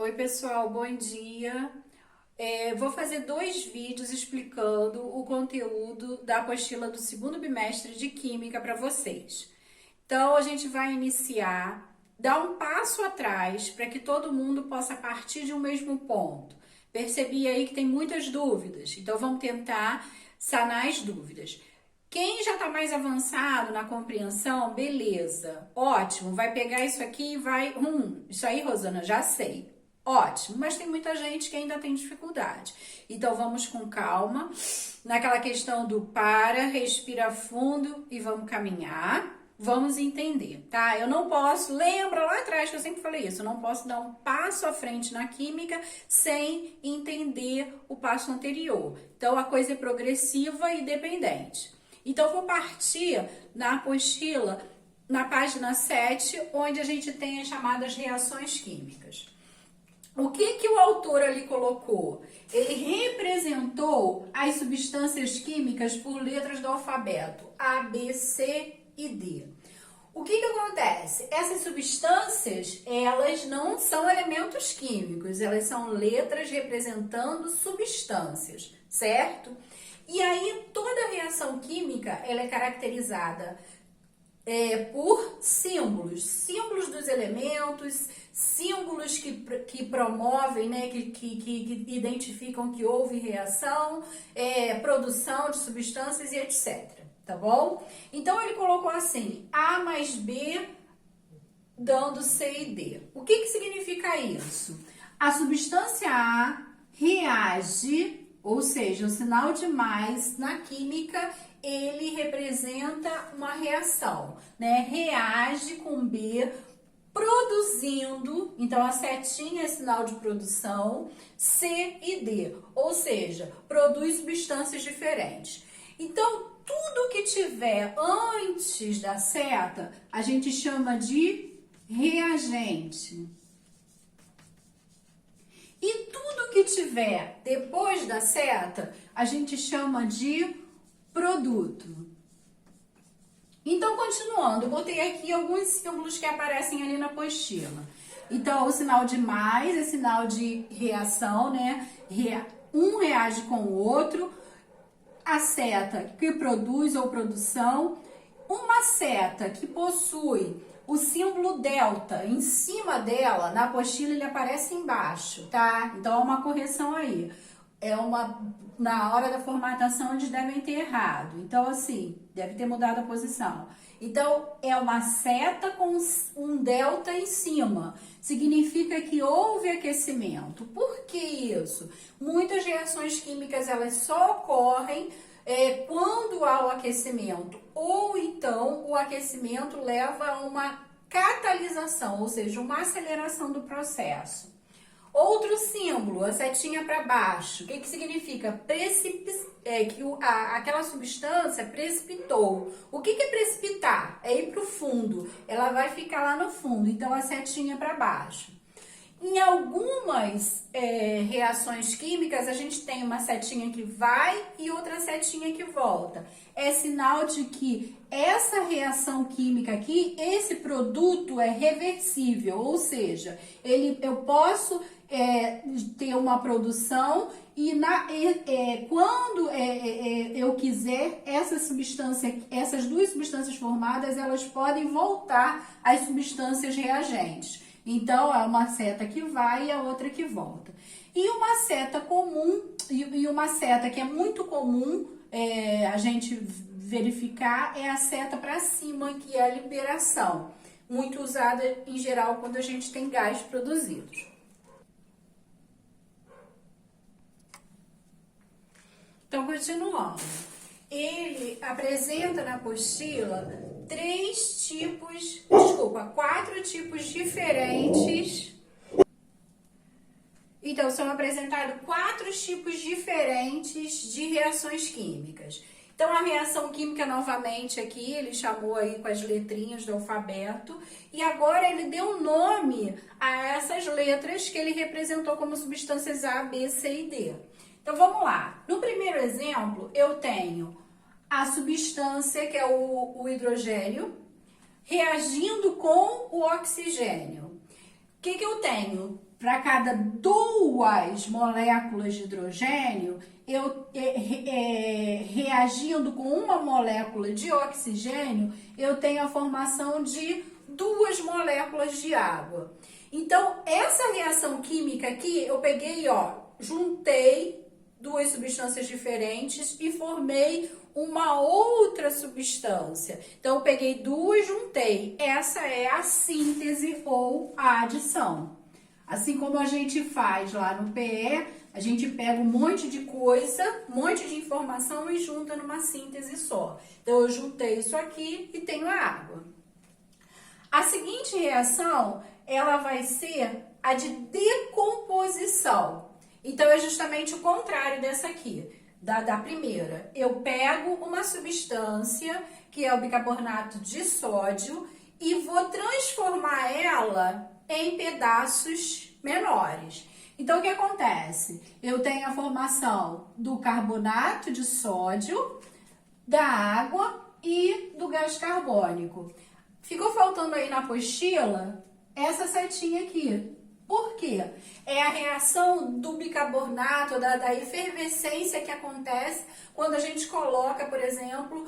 Oi, pessoal, bom dia. Vou fazer 2 vídeos explicando o conteúdo da apostila do segundo bimestre de Química para vocês. Então, a gente vai iniciar, dar um passo atrás para que todo mundo possa partir de um mesmo ponto. Percebi aí que tem muitas dúvidas, então vamos tentar sanar as dúvidas. Quem já está mais avançado na compreensão, beleza, ótimo, vai pegar isso aqui e vai... isso aí, Rosana, já sei. Ótimo, mas tem muita gente que ainda tem dificuldade. Então, vamos com calma, naquela questão do para, respira fundo e vamos caminhar. Vamos entender, tá? Eu não posso, lembra lá atrás que eu sempre falei isso, eu não posso dar um passo à frente na química sem entender o passo anterior. Então, a coisa é progressiva e dependente. Então, vou partir na apostila, na página 7, onde a gente tem as chamadas reações químicas. O que o autor ali colocou? Ele representou as substâncias químicas por letras do alfabeto A, B, C e D. O que acontece? Essas substâncias, elas não são elementos químicos, elas são letras representando substâncias, certo? E aí, toda reação química, ela é caracterizada por símbolos, símbolos dos elementos, símbolos que promovem, né, que identificam que houve reação, produção de substâncias e etc. Tá bom? Então, ele colocou assim, A mais B dando C e D. O que significa isso? A substância A reage, ou seja, o sinal de mais na química, ele representa uma reação, né? Reage com B, produzindo, então a setinha é sinal de produção, C e D, ou seja, produz substâncias diferentes. Então, tudo que tiver antes da seta, a gente chama de reagente. E tudo que tiver depois da seta, a gente chama de produto. Então, continuando, eu botei aqui alguns símbolos que aparecem ali na apostila. Então, o sinal de mais é sinal de reação, né? Um reage com o outro. A seta que produz ou produção. Uma seta que possui o símbolo delta em cima dela, na apostila ele aparece embaixo, tá? Então, é uma correção aí. Na hora da formatação eles devem ter errado. Então, assim, deve ter mudado a posição. Então, é uma seta com um delta em cima. Significa que houve aquecimento. Por que isso? Muitas reações químicas, elas só ocorrem quando há o aquecimento. Ou então, o aquecimento leva a uma catalisação, ou seja, uma aceleração do processo. Outro símbolo, a setinha para baixo, o que significa? Aquela substância precipitou. O que é precipitar? É ir para o fundo, ela vai ficar lá no fundo, então a setinha para baixo. Em algumas reações químicas, a gente tem uma setinha que vai e outra setinha que volta. É sinal de que essa reação química aqui, esse produto é reversível, ou seja, eu posso ter uma produção e quando eu quiser, essas duas substâncias formadas, elas podem voltar às substâncias reagentes. Então, é uma seta que vai e a outra que volta. E uma seta comum, e uma seta que é muito comum a gente verificar, é a seta para cima, que é a liberação. Muito usada, em geral, quando a gente tem gás produzidos. Então, continuando. Ele apresenta na apostila 4 tipos diferentes. Então, são apresentados 4 tipos diferentes de reações químicas. Então, a reação química, novamente, aqui, ele chamou aí com as letrinhas do alfabeto. E agora ele deu nome a essas letras que ele representou como substâncias A, B, C e D. Então, vamos lá. No primeiro exemplo, eu tenho a substância, que é o hidrogênio, reagindo com o oxigênio. que eu tenho? Para cada 2 moléculas de hidrogênio, reagindo com uma molécula de oxigênio, eu tenho a formação de 2 moléculas de água. Então, essa reação química aqui, eu peguei, ó, juntei 2 substâncias diferentes e formei uma outra substância. Então, eu peguei 2, juntei. Essa é a síntese ou a adição. Assim como a gente faz lá no PE, a gente pega um monte de coisa, um monte de informação e junta numa síntese só. Então, eu juntei isso aqui e tenho a água. A seguinte reação, ela vai ser a de decomposição. Então, é justamente o contrário dessa aqui, da primeira. Eu pego uma substância, que é o bicarbonato de sódio, e vou transformar ela em pedaços menores. Então, o que acontece? Eu tenho a formação do carbonato de sódio, da água e do gás carbônico. Ficou faltando aí na apostila essa setinha aqui. Por quê? É a reação do bicarbonato, da efervescência que acontece quando a gente coloca, por exemplo,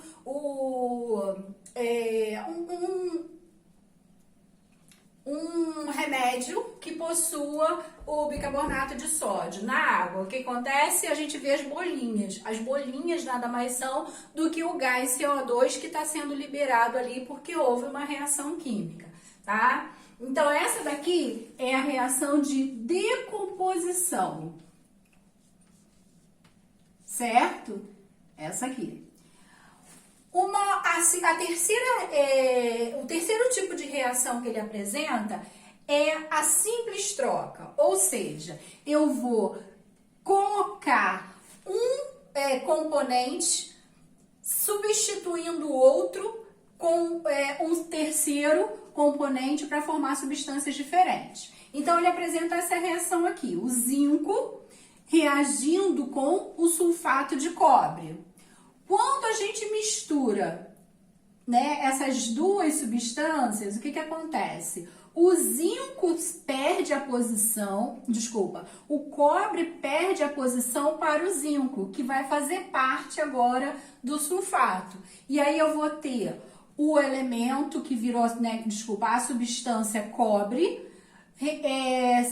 um remédio que possua o bicarbonato de sódio na água. O que acontece? A gente vê as bolinhas. As bolinhas nada mais são do que o gás CO2 que está sendo liberado ali porque houve uma reação química, tá? Então, essa daqui é a reação de decomposição, certo? Essa aqui. O terceiro tipo de reação que ele apresenta é a simples troca, ou seja, eu vou colocar um componente substituindo o outro com um terceiro componente para formar substâncias diferentes. Então, ele apresenta essa reação aqui, o zinco reagindo com o sulfato de cobre. Quando a gente mistura, né, essas 2 substâncias, o que acontece? O zinco perde a posição, o cobre perde a posição para o zinco, que vai fazer parte agora do sulfato. E aí eu vou ter o elemento que virou, a substância cobre,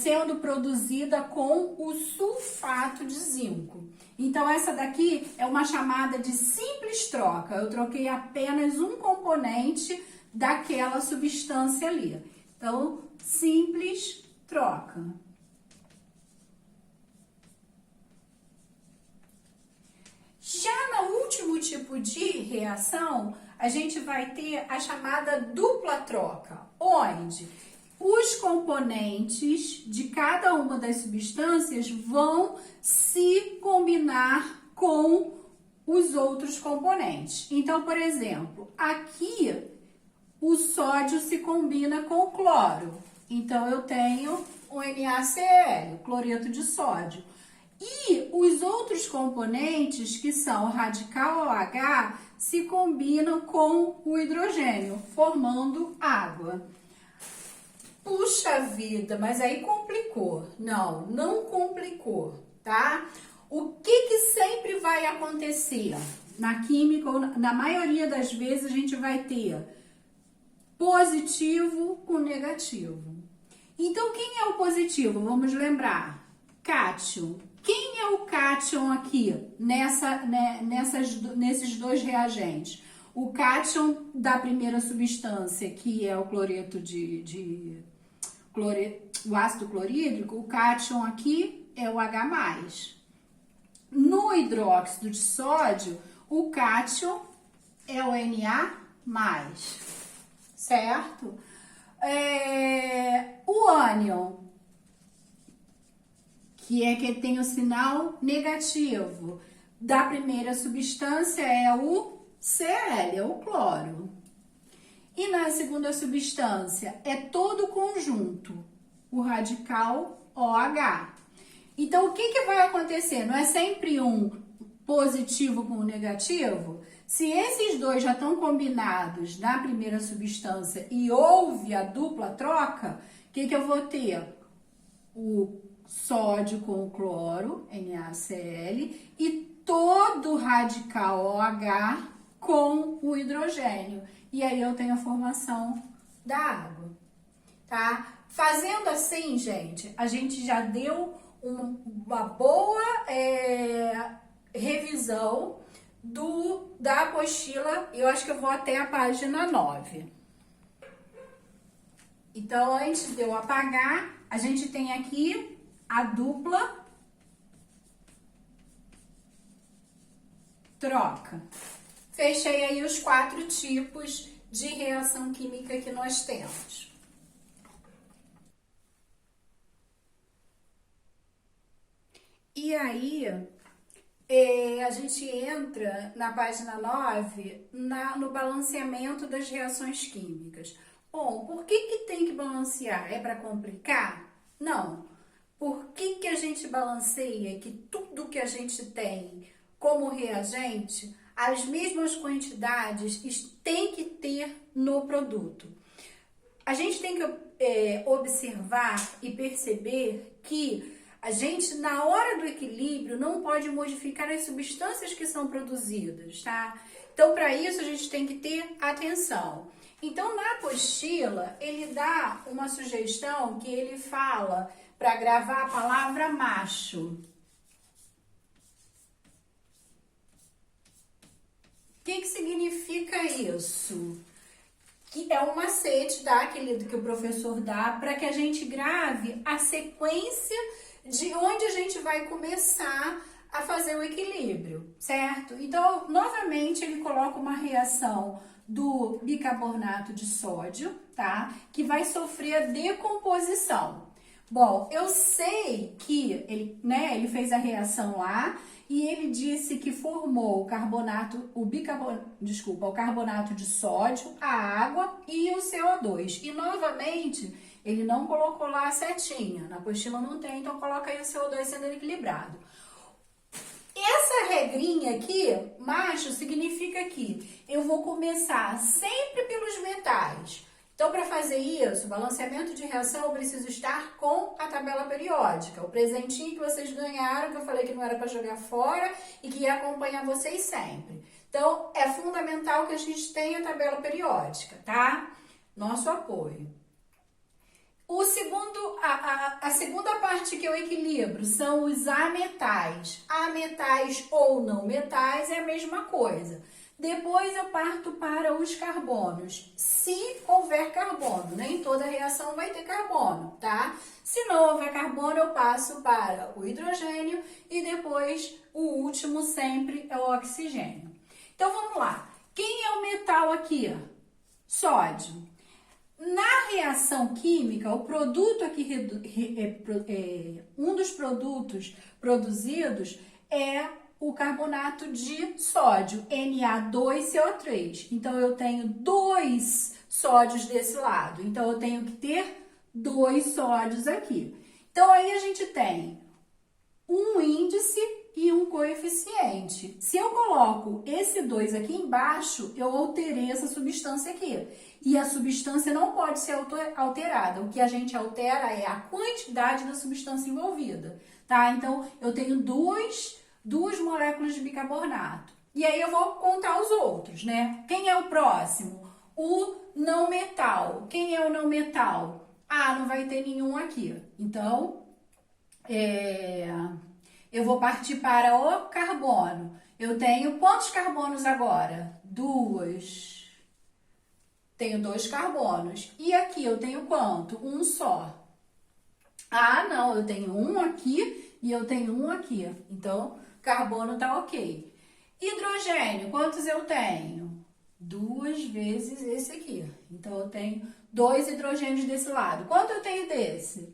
sendo produzida com o sulfato de zinco. Então, essa daqui é uma chamada de simples troca. Eu troquei apenas um componente daquela substância ali. Então, simples troca. Já no último tipo de reação, a gente vai ter a chamada dupla troca, onde os componentes de cada uma das substâncias vão se combinar com os outros componentes. Então, por exemplo, aqui o sódio se combina com o cloro. Então, eu tenho o NaCl, cloreto de sódio. E os outros componentes, que são o radical OH, se combinam com o hidrogênio, formando água. Puxa vida, mas aí complicou. Não, não complicou, tá? O que sempre vai acontecer na química, ou na maioria das vezes, a gente vai ter positivo com negativo. Então, quem é o positivo? Vamos lembrar. Cátion. Quem é o cátion aqui nesses 2 reagentes? O cátion da primeira substância, que é o cloreto o ácido clorídrico, o cátion aqui é o H+. No hidróxido de sódio, o cátion é o Na+, certo? O ânion, que tem o sinal negativo da primeira substância, é o Cl, é o cloro. E na segunda substância é todo o conjunto, o radical OH. Então, o que vai acontecer? Não é sempre um positivo com um negativo? Se esses 2 já estão combinados na primeira substância e houve a dupla troca, que eu vou ter? O sódio com o cloro, NaCl, e todo o radical OH com o hidrogênio. E aí eu tenho a formação da água, tá? Fazendo assim, gente, a gente já deu uma boa revisão da apostila. Eu acho que eu vou até a página 9. Então, antes de eu apagar, a gente tem aqui a dupla troca. Fechei aí os 4 tipos de reação química que nós temos. E aí, a gente entra na página 9 no balanceamento das reações químicas. Bom, por que tem que balancear? É para complicar? Não. Por que a gente balanceia que tudo que a gente tem como reagente, as mesmas quantidades tem que ter no produto? A gente tem que observar e perceber que a gente, na hora do equilíbrio, não pode modificar as substâncias que são produzidas, tá? Então, para isso, a gente tem que ter atenção. Então, na apostila, ele dá uma sugestão que ele fala para gravar a palavra macho. O que significa isso? Que é um macete, tá? Aquele que o professor dá para que a gente grave a sequência de onde a gente vai começar a fazer o equilíbrio, certo? Então, novamente, ele coloca uma reação do bicarbonato de sódio, tá? Que vai sofrer a decomposição. Bom, eu sei que ele fez a reação lá e ele disse que formou o carbonato de sódio, a água e o CO2. E novamente, ele não colocou lá a setinha. Na apostila não tem, então coloca aí o CO2 sendo equilibrado. Essa regrinha aqui, macho, significa que eu vou começar sempre pelos metais. Então, para fazer isso, balanceamento de reação, eu preciso estar com a tabela periódica. O presentinho que vocês ganharam, que eu falei que não era para jogar fora e que ia acompanhar vocês sempre. Então, é fundamental que a gente tenha a tabela periódica, tá? Nosso apoio. A segunda parte que eu equilibro são os ametais. Ametais ou não metais é a mesma coisa. Depois eu parto para os carbonos, se houver carbono. Nem toda reação vai ter carbono, tá? Se não houver carbono, eu passo para o hidrogênio e depois o último sempre é o oxigênio. Então, vamos lá. Quem é o metal aqui? Sódio. Na reação química, o produto aqui, um dos produtos produzidos é o carbonato de sódio, Na2CO3. Então, eu tenho 2 sódios desse lado. Então, eu tenho que ter 2 sódios aqui. Então, aí a gente tem um índice e um coeficiente. Se eu coloco esse 2 aqui embaixo, eu alterei essa substância aqui. E a substância não pode ser alterada. O que a gente altera é a quantidade da substância envolvida, tá? Então, eu tenho duas moléculas de bicarbonato. E aí eu vou contar os outros, né? Quem é o próximo? O não metal. Quem é o não metal? Ah, não vai ter nenhum aqui. Então, eu vou partir para o carbono. Eu tenho quantos carbonos agora? 2. Tenho 2 carbonos. E aqui eu tenho quanto? Um só. Ah, não, eu tenho um aqui e eu tenho um aqui. Então, carbono tá ok. Hidrogênio, quantos eu tenho? 2 vezes esse aqui. Então, eu tenho 2 hidrogênios desse lado. Quanto eu tenho desse?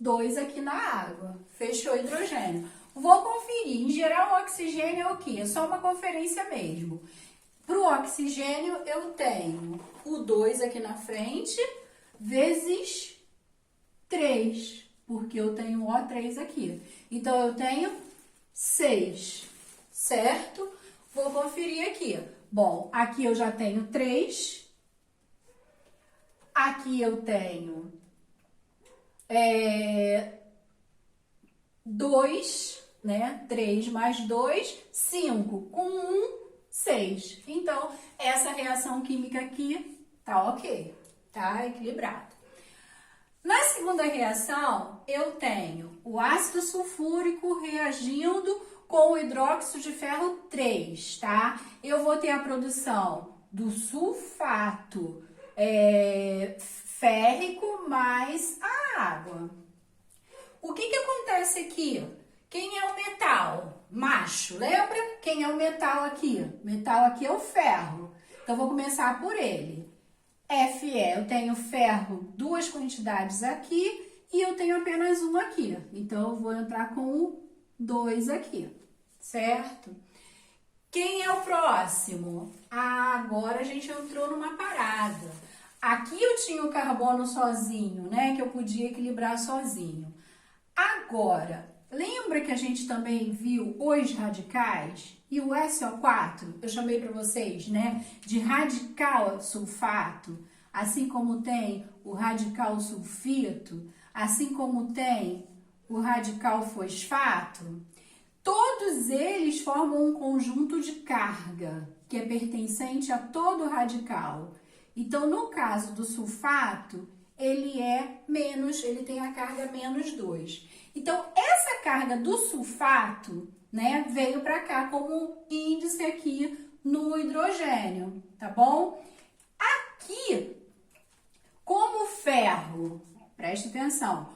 2 aqui na água. Fechou o hidrogênio. Vou conferir. Em geral, o oxigênio é o quê? É só uma conferência mesmo. Para o oxigênio, eu tenho o 2 aqui na frente, vezes 3, porque eu tenho o O3 aqui. Então, eu tenho 6, certo? Vou conferir aqui. Bom, aqui eu já tenho 3. Aqui eu tenho 2, né? 3 mais 2, 5. Com 1, 6. Então, essa reação química aqui tá ok, tá equilibrado. Na segunda reação, eu tenho o ácido sulfúrico reagindo com o hidróxido de ferro 3, tá? Eu vou ter a produção do sulfato férrico mais a água. O que acontece aqui? Quem é o metal? Macho, lembra? Quem é o metal aqui? Metal aqui é o ferro. Então, vou começar por ele. Fe, eu tenho ferro, 2 quantidades aqui e eu tenho apenas um aqui. Então, eu vou entrar com o 2 aqui, certo? Quem é o próximo? Agora a gente entrou numa parada. Aqui eu tinha o carbono sozinho, né? Que eu podia equilibrar sozinho. Agora, lembra que a gente também viu os radicais? E o SO4, eu chamei para vocês, né? De radical sulfato, assim como tem o radical sulfito, assim como tem o radical fosfato. Todos eles formam um conjunto de carga, que é pertencente a todo radical. Então, no caso do sulfato, ele é menos, ele tem a carga menos 2. Então, essa carga do sulfato, né, veio para cá como índice aqui no hidrogênio, tá bom? Aqui, como o ferro, preste atenção,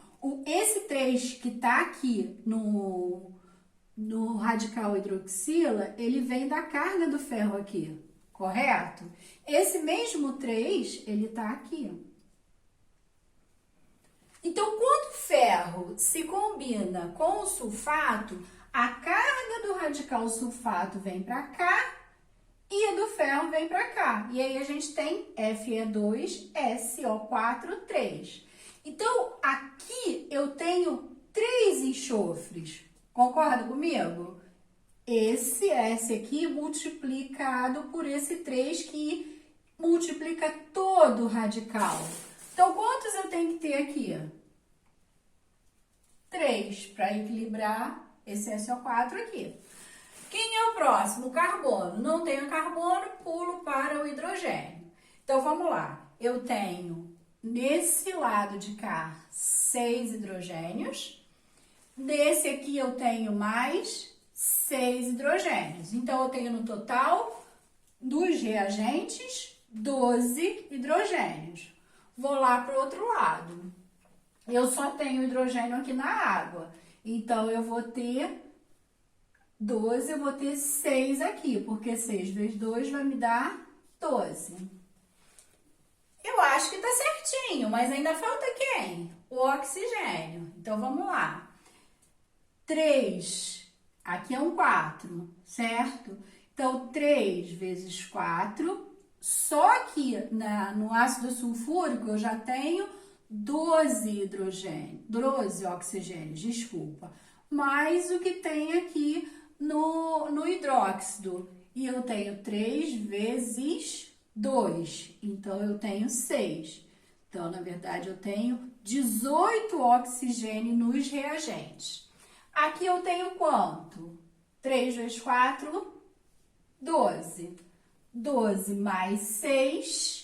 esse 3 que tá aqui no radical hidroxila, ele vem da carga do ferro aqui, correto? Esse mesmo 3, ele tá aqui. Então, quando o ferro se combina com o sulfato, a carga do radical sulfato vem para cá e a do ferro vem para cá. E aí a gente tem Fe2, SO4, 3. Então, aqui eu tenho 3 enxofres. Concorda comigo? Esse S aqui multiplicado por esse 3 que multiplica todo o radical. Então, quantos eu tenho que ter aqui? 3 para equilibrar esse SO4 aqui. Quem é o próximo? O carbono. Não tenho carbono, pulo para o hidrogênio. Então, vamos lá. Eu tenho, nesse lado de cá, 6 hidrogênios. Nesse aqui, eu tenho mais 6 hidrogênios. Então, eu tenho no total, dos reagentes, 12 hidrogênios. Vou lá para o outro lado. Eu só tenho hidrogênio aqui na água. Então, eu vou ter 12, eu vou ter 6 aqui, porque 6 vezes 2 vai me dar 12. Eu acho que tá certinho, mas ainda falta quem? O oxigênio. Então, vamos lá. 3, aqui é um 4, certo? Então, 3 vezes 4, só que no ácido sulfúrico eu já tenho 12 oxigênios, desculpa. Mais o que tem aqui no hidróxido. E eu tenho 3 vezes 2, então eu tenho 6. Então, na verdade, eu tenho 18 oxigênio nos reagentes. Aqui eu tenho quanto? 3 vezes 4, 12. 12 mais 6...